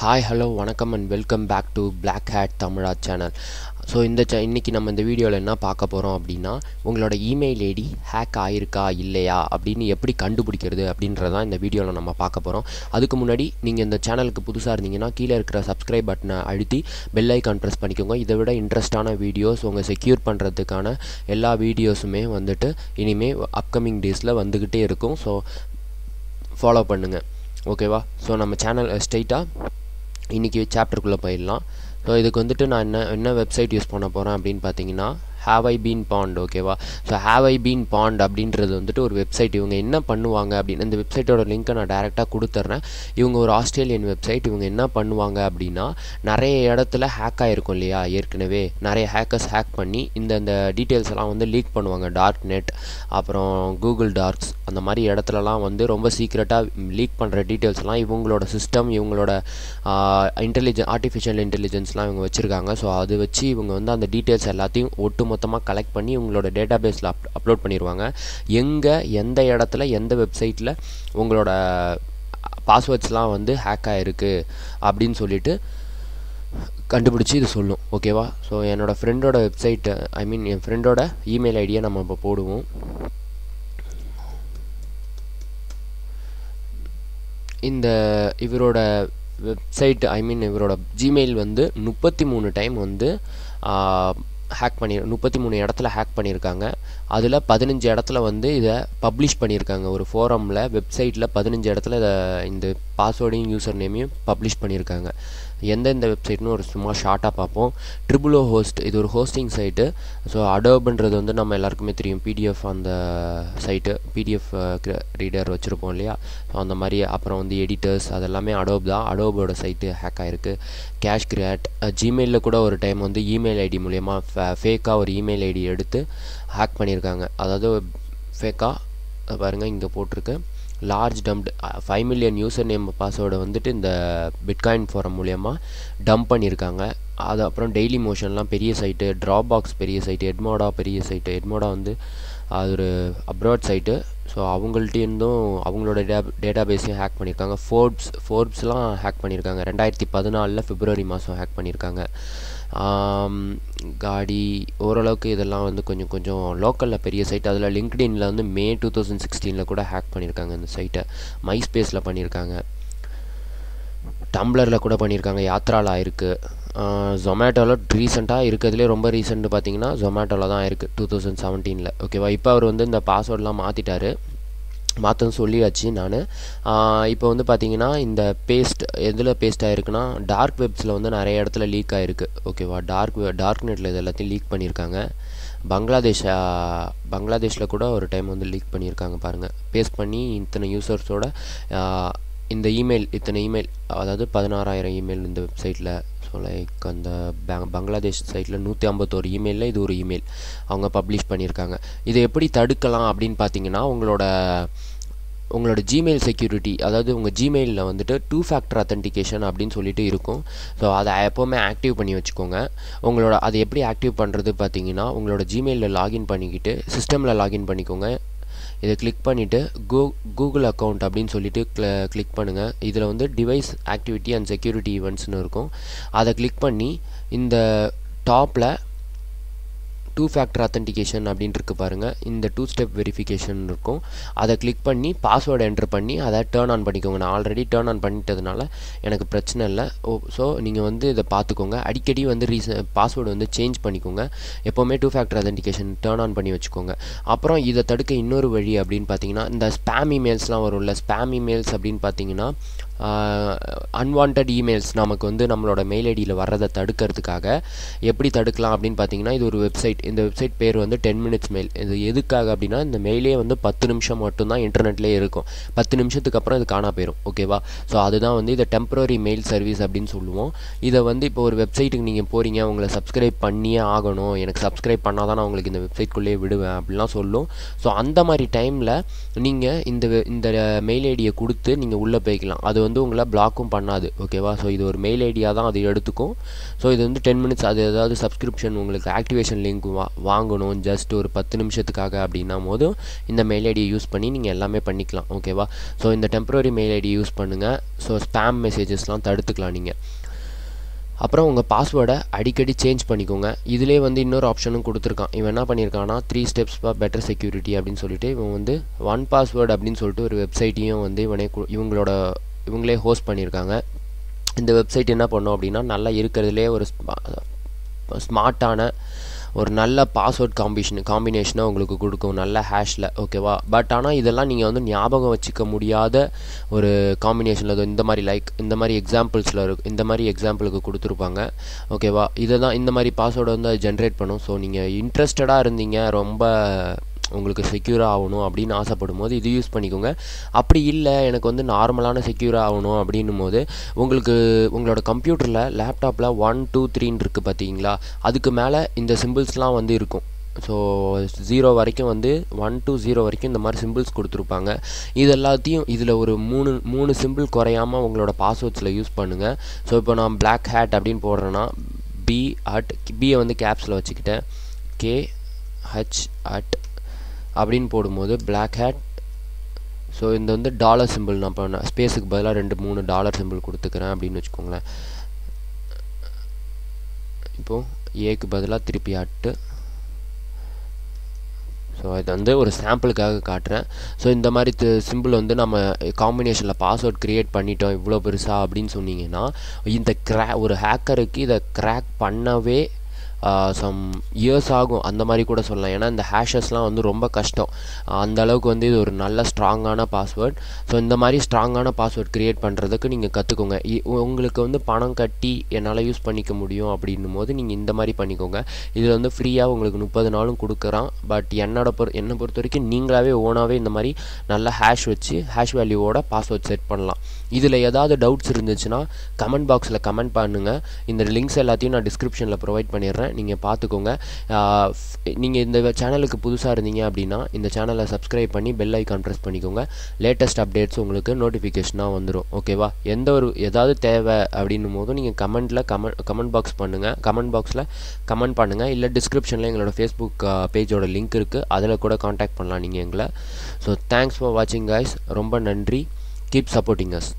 Hi, hello, வணக்கம் and welcome back to BlackHat TamizhA channel. So இன்னைக்கு நம்ம இந்த வீடியோவில் என்ன பார்க்க போகிறோம் அப்படின்னா உங்களோட இமெயில் ஐடி ஹேக் ஆகிருக்கா இல்லையா அப்படின்னு எப்படி கண்டுபிடிக்கிறது அப்படின்றதான் இந்த வீடியோவில் நம்ம பார்க்க போகிறோம். அதுக்கு முன்னாடி நீங்கள் இந்த சேனலுக்கு புதுசாக இருந்தீங்கன்னா கீழே இருக்கிற சப்ஸ்கிரைப் பட்டனை அழுத்தி பெல் ஐக்கான் ப்ரெஸ் பண்ணிக்கோங்க. இதை விட இன்ட்ரெஸ்டான வீடியோஸ் உங்கள் செக்யூர் பண்ணுறதுக்கான எல்லா வீடியோஸுமே வந்துட்டு இனிமேல் அப்கமிங் டேஸில் வந்துக்கிட்டே இருக்கும். ஸோ ஃபாலோ பண்ணுங்கள், ஓகேவா? ஸோ நம்ம சேனல் ஸ்ட்ரெயிட்டாக இன்றைக்கி சாப்டருக்குள்ளே போயிடலாம். ஸோ இதுக்கு வந்துட்டு நான் என்ன வெப்சைட் யூஸ் பண்ண போகிறேன் அப்படின்னு பார்த்தீங்கன்னா Have I Been Pwned, ஓகேவா? So Have I Been Pwned அப்படின்றது வந்துட்டு ஒரு வெப்சைட். இவங்க என்ன பண்ணுவாங்க அப்படின்னு இந்த வெப்சைட்டோட லிங்க்கை நான் டேரெக்டாக கொடுத்துட்றேன். இவங்க ஒரு ஆஸ்திரேலியன் வெப்சைட். இவங்க என்ன பண்ணுவாங்க அப்படின்னா நிறைய இடத்துல ஹேக் ஆகிருக்கும் இல்லையா, ஏற்கனவே நிறைய ஹேக்கர்ஸ் ஹேக் பண்ணி இந்த டீட்டெயில்ஸ் எல்லாம் வந்து லீக் பண்ணுவாங்க. டார்க் நெட், அப்புறம் கூகுள் டார்க்ஸ், அந்த மாதிரி இடத்துலலாம் வந்து ரொம்ப சீக்ரெட்டாக லீக் பண்ணுற டீட்டெயில்ஸ்லாம் இவங்களோட சிஸ்டம், இவங்களோட ஆர்டிஃபிஷியல் இன்டெலிஜென்ஸ்லாம் இவங்க வச்சுருக்காங்க. ஸோ அது வச்சு இவங்க வந்து அந்த டீட்டெயில்ஸ் எல்லாத்தையும் மொத்தமாக கலெக்ட் பண்ணி உங்களோட டேட்டா பேஸில் அப்லோட் பண்ணிடுவாங்க. எங்கே, எந்த இடத்துல, எந்த வெப்சைட்டில் உங்களோட பாஸ்வேர்ட்ஸ்லாம் வந்து ஹேக் ஆகிருக்கு அப்படின்னு சொல்லிட்டு கண்டுபிடிச்சி இது சொல்லும், ஓகேவா? ஸோ என்னோடய ஃப்ரெண்டோட வெப்சைட், என் ஃப்ரெண்டோட இமெயில் ஐடியை நம்ம இப்போ போடுவோம். இவரோட வெப்சைட், இவரோட ஜிமெயில் வந்து 33 டைம் வந்து ஹேக் 33 இடத்துல ஹேக் பண்ணியிருக்காங்க. அதில் 15 இடத்துல வந்து இதை பப்ளிஷ் பண்ணியிருக்காங்க. ஒரு ஃபோரமில், வெப்சைட்டில் 15 இடத்துல இந்த பாஸ்வேர்டையும் யூசர் நேமையும் பப்ளிஷ் பண்ணியிருக்காங்க. எந்தெந்த வெப்சைட்னு ஒரு சும்மா ஷார்ட்டாக பார்ப்போம். ட்ரிபிளோ ஹோஸ்ட், இது ஒரு ஹோஸ்டிங் சைட்டு. ஸோ அடோப்ன்றது வந்து நம்ம எல்லாருக்குமே தெரியும், பிடிஎஃப் அந்த சைட்டு, பிடிஎஃப் ரீடர் வச்சுருப்போம் இல்லையா, ஸோ அந்த மாதிரி. அப்புறம் வந்து எடிட்டர்ஸ், அதெல்லாமே அடோப் தான். அடோபோட சைட்டு ஹேக் ஆகிருக்கு. கேஷ் கிராட், ஜிமெயிலில் கூட ஒரு டைம் வந்து இமெயில் ஐடி மூலயமா ஃபேக்காக ஒரு இமெயில் ஐடி எடுத்து ஹேக் பண்ணியிருக்காங்க. அதாவது ஃபேக்காக பாருங்கள், இங்கே போட்டிருக்கு, large dumped 5 million user name பாஸ்வேர்டை வந்துட்டு இந்த பிட்காயின் ஃபோரம் மூலயமா டம்ப் பண்ணியிருக்காங்க. அது அப்புறம் டெய்லி மோஷன்லாம் பெரிய சைட்டு, ட்ராப் பாக்ஸ் பெரிய சைட்டு, எட்மோடா பெரிய சைட்டு. எட்மோடா வந்து அது ஒரு அப்ராட் சைட்டு. ஸோ அவங்கள்ட்டேருந்தும் அவங்களோட டேட்டா பேஸையும் ஹேக் பண்ணியிருக்காங்க. ஃபோர்ப்ஸ்லாம் ஹேக் பண்ணியிருக்காங்க. 2014 பிப்ரவரி மாதம் ஹேக் பண்ணியிருக்காங்க. காடி, ஓரளவுக்கு இதெல்லாம் வந்து கொஞ்சம் லோக்கலில் பெரிய சைட். அதில் லிங்க்டின்ல வந்து மே 2016 கூட ஹேக் பண்ணியிருக்காங்க இந்த சைட்டை. மைஸ்பேஸில் பண்ணியிருக்காங்க, டம்ளரில் கூட பண்ணியிருக்காங்க, யாத்ராவில் ஆயிருக்கு. ஜொமேட்டோவில் ரீசெண்டாக இருக்கிறதுலே ரொம்ப ரீசெண்ட் பார்த்தீங்கன்னா ஜொமேட்டோவில் தான் இருக்குது 2017, ஓகேவா? இப்போ அவர் வந்து இந்த பாஸ்வேர்டெலாம் மாற்றன்னு சொல்லியாச்சு நான். இப்போ வந்து பார்த்தீங்கன்னா இந்த எதில் பேஸ்ட் ஆகிருக்குன்னா டார்க் வெப்ஸில் வந்து நிறைய இடத்துல லீக் ஆகிருக்கு, ஓகேவா? டார்க் நெட்டில் இது எல்லாத்தையும் லீக் பண்ணியிருக்காங்க. பங்களாதேஷில் கூட ஒரு டைம் வந்து லீக் பண்ணியிருக்காங்க பாருங்கள். பேஸ்ட் பண்ணி இத்தனை யூசர்ஸோட இந்த இத்தனை இமெயில், அதாவது 16,000 இமெயில் இந்த வெப்சைட்டில். ஸோ லைக் அந்த பங்களாதேஷ் சைட்டில் 151 இமெயிலில் இது ஒரு இமெயில் அவங்க பப்ளிஷ் பண்ணியிருக்காங்க. இதை எப்படி தடுக்கலாம் அப்படின்னு பார்த்தீங்கன்னா உங்களோட ஜிமெயில் செக்யூரிட்டி, அதாவது உங்கள் ஜிமெயிலில் வந்துட்டு 2 ஃபேக்டர் அத்தன்டிகேஷன் அப்படின்னு சொல்லிட்டு இருக்கும். ஸோ அதை எப்போவுமே ஆக்டிவ் பண்ணி வச்சுக்கோங்க. அதை எப்படி ஆக்டிவ் பண்ணுறது பார்த்தீங்கன்னா, உங்களோட ஜிமெயிலில் லாகின் பண்ணிக்கிட்டு சிஸ்டமில் லாகின் பண்ணிக்கோங்க. இதை கிளிக் பண்ணிவிட்டு கூகுள் அக்கௌண்ட் அப்படின்னு சொல்லிட்டு கிளிக் பண்ணுங்கள். இதில் வந்து டிவைஸ் ஆக்டிவிட்டி அண்ட் செக்யூரிட்டி ஈவெண்ட்ஸ்னு இருக்கும். அதை கிளிக் பண்ணி இந்த டாப்பில் 2 ஃபேக்டர் அத்தன்டிகேஷன் அப்படின்ட்டு இருக்குது பாருங்கள். இந்த 2 ஸ்டெப் வெரிஃபிகேஷன் இருக்கும். அதை கிளிக் பண்ணி பாஸ்வேர்டு என்ட்ரு பண்ணி அதை டேர்ன் ஆன் பண்ணிக்கோங்க. நான் ஆல்ரெடி டேர்ன் ஆன் பண்ணிட்டதுனால எனக்கு பிரச்சனை இல்லை. ஸோ நீங்கள் வந்து இதை பார்த்துக்கோங்க. அடிக்கடி வந்து பாஸ்வேர்டு வந்து சேஞ்ச் பண்ணிக்கோங்க. எப்போவுமே 2 ஃபேக்டர் அத்தன்டிகேஷன் டேர்ன் ஆன் பண்ணி வச்சுக்கோங்க. அப்புறம் இதை தடுக்க இன்னொரு வழி அப்படின்னு பார்த்தீங்கன்னா, இந்த ஸ்பேம் இமெயில்ஸ்லாம் வரும்ல, ஸ்பேம் இமெயில்ஸ் அப்படின்னு பார்த்தீங்கன்னா அன்வான்ட் இமெயில்ஸ் நமக்கு வந்து நம்மளோட மெயில் ஐடியில் வர்றதை தடுக்கிறதுக்காக எப்படி தடுக்கலாம் அப்படின்னு பார்த்தீங்கன்னா, இது ஒரு வெப்சைட். இந்த வெப்சைட் பேர் வந்து 10 மினிட்ஸ் மெயில். இது எதுக்காக அப்படின்னா, இந்த மெயிலே வந்து 10 நிமிஷம் மட்டும்தான் இன்டர்நெட்லேயே இருக்கும். 10 நிமிஷத்துக்கு அப்புறம் இது காணா போயிடும், ஓகேவா? ஸோ அதுதான் வந்து இதை டெம்பரரி மெயில் சர்வீஸ் அப்படின்னு சொல்லுவோம். இதை வந்து இப்போ ஒரு வெப்சைட்டுக்கு நீங்கள் போகிறீங்க, உங்களை சப்ஸ்கிரைப் பண்ணியே ஆகணும், எனக்கு சப்ஸ்கிரைப் பண்ணால் தான் நான் உங்களுக்கு இந்த வெப்சைட்குள்ளேயே விடுவேன் அப்படிலாம் சொல்லும். ஸோ அந்த மாதிரி டைமில் நீங்கள் இந்த மெயில் ஐடியை கொடுத்து நீங்கள் உள்ளே போய்க்கலாம். அது வந்து உங்களை பிளாக்கும் பண்ணாது. ஓகேவா? ஸோ இது ஒரு மெயில் ஐடியாக தான் அது எடுத்துக்கும். ஸோ இது வந்து 10 மினிட்ஸ். அது ஏதாவது சப்ஸ்கிரிப்ஷன் உங்களுக்கு ஆக்டிவேஷன் லிங்க் வாங்கணும் ஜஸ்ட் ஒரு 10 நிமிஷத்துக்காக அப்படின்னா போதும் இந்த மெயில் ஐடியை யூஸ் பண்ணி நீங்கள் எல்லாமே பண்ணிக்கலாம். ஓகேவா? ஸோ இந்த டெம்பரரி மெயில் ஐடி யூஸ் பண்ணுங்கள். ஸோ ஸ்பேம் மெசேஜஸ்லாம் தடுத்துக்கலாம் நீங்கள். அப்புறம் உங்கள் பாஸ்வேர்டை அடிக்கடி சேஞ்ச் பண்ணிக்கோங்க. இதிலே வந்து இன்னொரு ஆப்ஷனும் கொடுத்துருக்கான். இவன் என்ன பண்ணியிருக்கான்னா 3 ஸ்டெப்ஸ் ஃபார் பெட்டர் செக்யூரிட்டி அப்படின்னு சொல்லிட்டு இவன் வந்து ஒன் பாஸ்வேர்டு அப்படின்னு சொல்லிட்டு ஒரு வெப்சைட்டையும் வந்து இவங்களே ஹோஸ்ட் பண்ணியிருக்காங்க. இந்த வெப்சைட் என்ன பண்ணோம் அப்படின்னா நல்லா இருக்கிறதுலே ஒரு ஸ்மார்ட்டான ஒரு நல்ல பாஸ்வேர்ட் காம்பினேஷனை உங்களுக்கு கொடுக்கும், நல்ல ஹேஷில். ஓகேவா? பட் ஆனால் இதெல்லாம் நீங்கள் வந்து ஞாபகம் வச்சுக்க முடியாத ஒரு காம்பினேஷனில் இந்த மாதிரி எக்ஸாம்பிள்ஸில் இந்த மாதிரி எக்ஸாம்பிளுக்கு கொடுத்துருப்பாங்க. ஓகேவா? இதை தான் இந்த மாதிரி பாஸ்வேர்டை வந்து அது ஜென்ரேட் பண்ணும். ஸோ நீங்கள் இன்ட்ரெஸ்டடாக இருந்தீங்க, ரொம்ப உங்களுக்கு செக்யூராக ஆகணும் அப்படின்னு ஆசைப்படும் போது இது யூஸ் பண்ணிக்கோங்க. அப்படி இல்லை எனக்கு வந்து நார்மலான செக்யூராக ஆகணும் அப்படின்னும் போது உங்களோட கம்ப்யூட்டரில் லேப்டாப்பில் 1 2 3 இருக்குது பார்த்தீங்களா, அதுக்கு மேலே இந்த சிம்பிள்ஸ்லாம் வந்து இருக்கும். ஸோ 0 வரைக்கும் வந்து 1 to 0 வரைக்கும் இந்த மாதிரி சிம்பிள்ஸ் கொடுத்துருப்பாங்க. இது எல்லாத்தையும் இதில் ஒரு மூணு சிம்பிள் குறையாமல் உங்களோட பாஸ்வேர்ட்ஸில் யூஸ் பண்ணுங்கள். ஸோ இப்போ நான் BlackHat அப்படின்னு போடுறேன்னா பியை வந்து கேப்ஸில் வச்சுக்கிட்டேன், KH@ அப்படின்னு போடும்போது BlackHat. ஸோ இந்த வந்து டாலர் சிம்பிள் நான் இப்போ ஸ்பேஸுக்கு பதிலாக 2-3 டாலர் சிம்பிள் கொடுத்துக்கிறேன் அப்படின்னு வச்சுக்கோங்களேன். இப்போது ஏக்கு பதிலாக திருப்பி அட்டு. ஸோ இது வந்து ஒரு சாம்பிளுக்காக காட்டுறேன். ஸோ இந்த மாதிரி சிம்பிள் வந்து நம்ம காம்பினேஷனில் பாஸ்வேர்ட் க்ரியேட் பண்ணிட்டோம் இவ்வளோ பெருசாக அப்படின்னு சொன்னீங்கன்னா இந்த ஒரு ஹேக்கருக்கு இதை கிராக் பண்ணவே சம் இயர்ஸ் ஆகும் அந்த மாதிரி கூட சொல்லலாம். ஏன்னா இந்த ஹேஷஸ்லாம் வந்து ரொம்ப கஷ்டம். அந்த அளவுக்கு வந்து இது ஒரு நல்ல ஸ்ட்ராங்கான பாஸ்வேர்ட். ஸோ இந்த மாதிரி ஸ்ட்ராங்கான பாஸ்வேர்ட் க்ரியேட் பண்ணுறதுக்கு நீங்கள் கற்றுக்கோங்க. உங்களுக்கு வந்து பணம் கட்டி என்னால் யூஸ் பண்ணிக்க முடியும் அப்படின்னும் போது நீங்கள் இந்த மாதிரி பண்ணிக்கோங்க. இதில் வந்து ஃப்ரீயாக உங்களுக்கு 30 நாளும் கொடுக்குறான். பட் என்னை பொறுத்த வரைக்கும் நீங்களாகவே ஓனாகவே இந்த மாதிரி நல்ல ஹேஷ் வச்சு ஹேஷ் வேல்யூவோட பாஸ்வேர்ட் செட் பண்ணலாம். இதில் ஏதாவது டவுட்ஸ் இருந்துச்சுன்னா கமெண்ட் பாக்ஸில் கமெண்ட் பண்ணுங்கள். இந்த லிங்க்ஸ் எல்லாத்தையும் நான் டிஸ்கிரிப்ஷனில் ப்ரொவைட் பண்ணிடுறேன், நீங்கள் பார்த்துக்கோங்க. நீங்கள் இந்த சேனலுக்கு புதுசாக இருந்தீங்க அப்படின்னா இந்த சேனலை சப்ஸ்கிரைப் பண்ணி பெல் ஐக்கான் ப்ரெஸ் பண்ணிக்கோங்க. லேட்டஸ்ட் அப்டேட்ஸ் உங்களுக்கு நோட்டிஃபிகேஷனாக வந்துடும். ஓகேவா? ஏதாவது தேவை அப்படின்னும் போதும் நீங்கள் கமெண்ட் பாக்ஸில் கமெண்ட் பண்ணுங்கள். இல்லை டிஸ்கிரிப்ஷனில் எங்களோட ஃபேஸ்புக் பேஜோட லிங்க் இருக்குது, அதில் கூட காண்டாக்ட் பண்ணலாம் நீங்கள் எங்களை. ஸோ தேங்க்ஸ் ஃபார் வாட்சிங் கைஸ். ரொம்ப நன்றி. Keep supporting us.